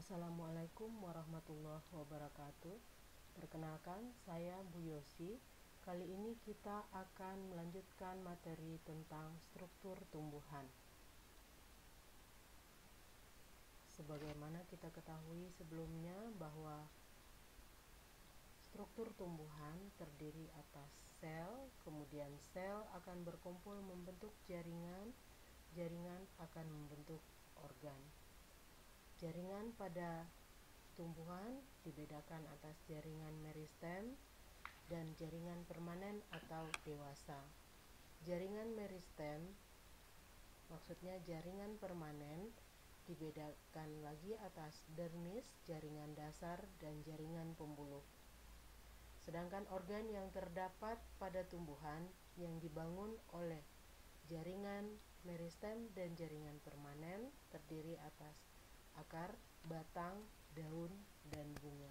Assalamualaikum warahmatullahi wabarakatuh. Perkenalkan, saya Bu Yosi. Kali ini kita akan melanjutkan materi tentang struktur tumbuhan. Sebagaimana kita ketahui sebelumnya bahwa struktur tumbuhan terdiri atas sel, kemudian sel akan berkumpul membentuk jaringan, jaringan akan membentuk organ. Jaringan pada tumbuhan dibedakan atas jaringan meristem dan jaringan permanen atau dewasa. Jaringan meristem, maksudnya jaringan permanen, dibedakan lagi atas dermis, jaringan dasar, dan jaringan pembuluh. Sedangkan organ yang terdapat pada tumbuhan yang dibangun oleh jaringan meristem dan jaringan permanen terdiri atas akar, batang, daun, dan bunga.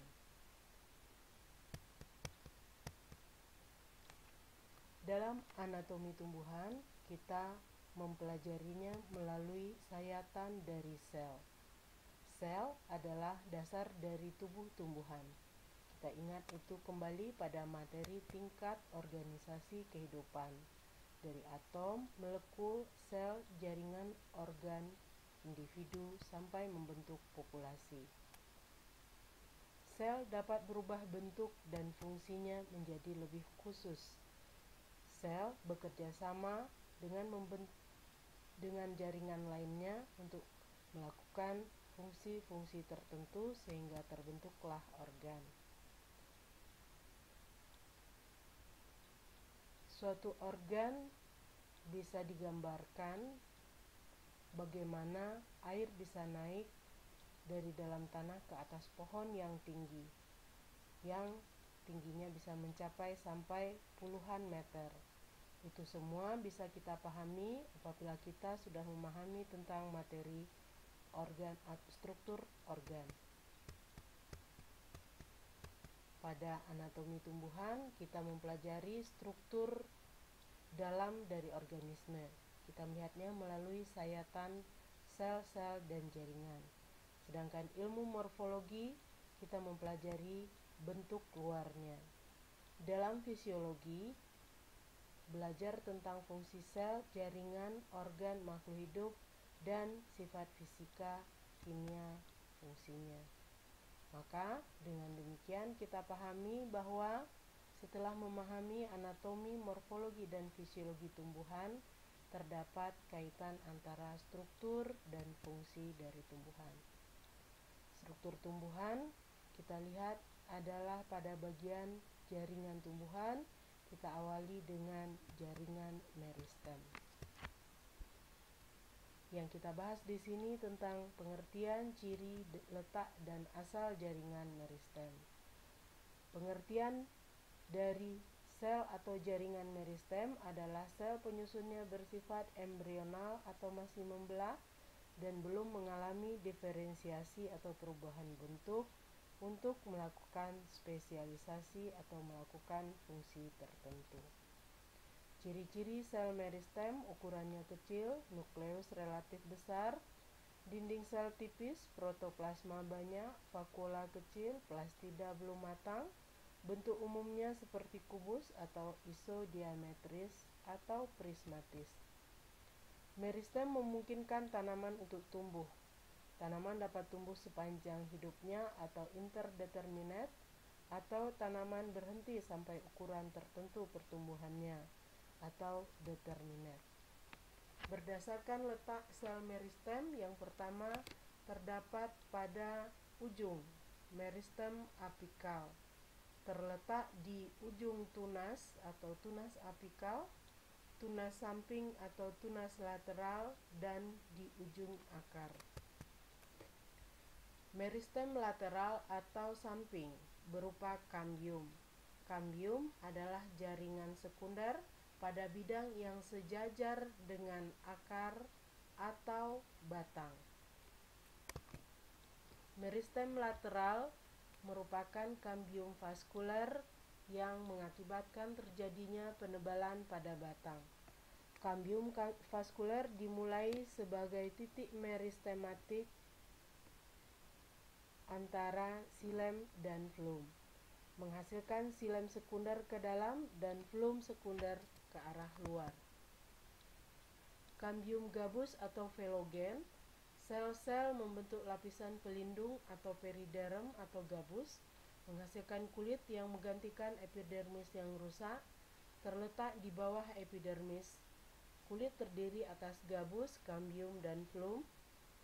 Dalam anatomi tumbuhan, kita mempelajarinya melalui sayatan dari sel. Sel adalah dasar dari tubuh tumbuhan. Kita ingat itu kembali pada materi tingkat organisasi kehidupan. Dari atom, molekul, sel, jaringan, organ, individu, sampai membentuk populasi. Sel dapat berubah bentuk dan fungsinya menjadi lebih khusus. Sel bekerja sama dengan jaringan lainnya untuk melakukan fungsi-fungsi tertentu sehingga terbentuklah organ. Suatu organ bisa digambarkan bagaimana air bisa naik dari dalam tanah ke atas pohon yang tinggi, yang tingginya bisa mencapai sampai puluhan meter. Itu semua bisa kita pahami apabila kita sudah memahami tentang materi organ atau struktur organ. Pada anatomi tumbuhan, kita mempelajari struktur dalam dari organisme. Kita melihatnya melalui sayatan sel-sel dan jaringan. Sedangkan ilmu morfologi, kita mempelajari bentuk luarnya. Dalam fisiologi, belajar tentang fungsi sel, jaringan, organ makhluk hidup, dan sifat fisika, kimia, fungsinya. Maka dengan demikian kita pahami bahwa setelah memahami anatomi, morfologi, dan fisiologi tumbuhan, terdapat kaitan antara struktur dan fungsi dari tumbuhan. Struktur tumbuhan kita lihat adalah pada bagian jaringan tumbuhan. Kita awali dengan jaringan meristem. Yang kita bahas di sini tentang pengertian, ciri, letak, dan asal jaringan meristem. Pengertian dari sel atau jaringan meristem adalah sel penyusunnya bersifat embrional atau masih membelah dan belum mengalami diferensiasi atau perubahan bentuk untuk melakukan spesialisasi atau melakukan fungsi tertentu. Ciri-ciri sel meristem: ukurannya kecil, nukleus relatif besar, dinding sel tipis, protoplasma banyak, vakuola kecil, plastida belum matang, bentuk umumnya seperti kubus atau isodiametris atau prismatis. Meristem memungkinkan tanaman untuk tumbuh. Tanaman dapat tumbuh sepanjang hidupnya atau interdeterminate, atau tanaman berhenti sampai ukuran tertentu pertumbuhannya, atau determinate. Berdasarkan letak sel meristem, yang pertama terdapat pada ujung meristem apikal, terletak di ujung tunas atau tunas apikal, tunas samping atau tunas lateral, dan di ujung akar. Meristem lateral atau samping berupa kambium. Kambium adalah jaringan sekunder pada bidang yang sejajar dengan akar atau batang. Meristem lateral merupakan kambium vaskuler yang mengakibatkan terjadinya penebalan pada batang. Kambium vaskuler dimulai sebagai titik meristematik antara xilem dan flum, menghasilkan xilem sekunder ke dalam dan flum sekunder ke arah luar. Kambium gabus atau velogen, sel-sel membentuk lapisan pelindung atau periderm atau gabus, menghasilkan kulit yang menggantikan epidermis yang rusak, terletak di bawah epidermis. Kulit terdiri atas gabus, kambium, dan flum.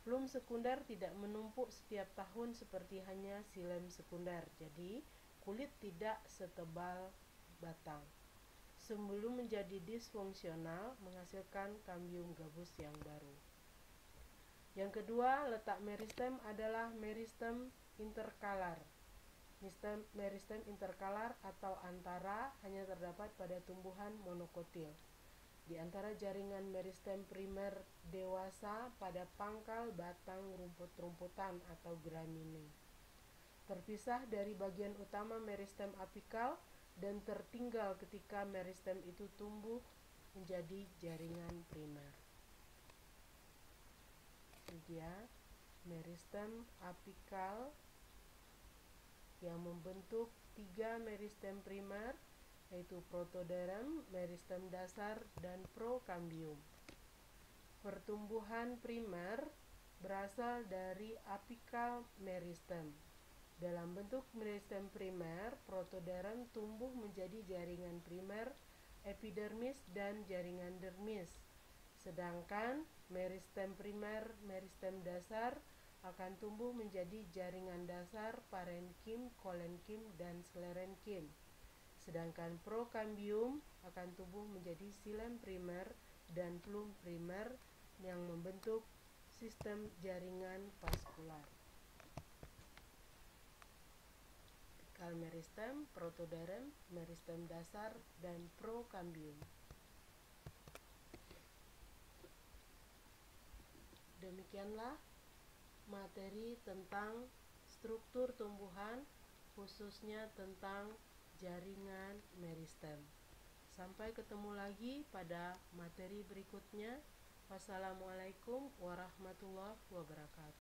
Flum sekunder tidak menumpuk setiap tahun seperti hanya xilem sekunder, jadi kulit tidak setebal batang. Sebelum menjadi disfungsional, menghasilkan kambium gabus yang baru. Yang kedua, letak meristem adalah meristem interkalar. Meristem interkalar atau antara hanya terdapat pada tumbuhan monokotil. Di antara jaringan meristem primer dewasa pada pangkal batang rumput-rumputan atau gramine. Terpisah dari bagian utama meristem apikal dan tertinggal ketika meristem itu tumbuh menjadi jaringan primer. Ini dia meristem apikal yang membentuk 3 meristem primer, yaitu protoderm, meristem dasar, dan prokambium. Pertumbuhan primer berasal dari apikal meristem. Dalam bentuk meristem primer, protoderm tumbuh menjadi jaringan primer, epidermis, dan jaringan dermis. Sedangkan meristem primer, meristem dasar akan tumbuh menjadi jaringan dasar, parenkim, kolenkim, dan sklerenkim. Sedangkan prokambium akan tumbuh menjadi xilem primer dan flum primer yang membentuk sistem jaringan vaskular. Apikal meristem, protoderm, meristem dasar, dan prokambium. Demikianlah materi tentang struktur tumbuhan, khususnya tentang jaringan meristem. Sampai ketemu lagi pada materi berikutnya. Wassalamualaikum warahmatullahi wabarakatuh.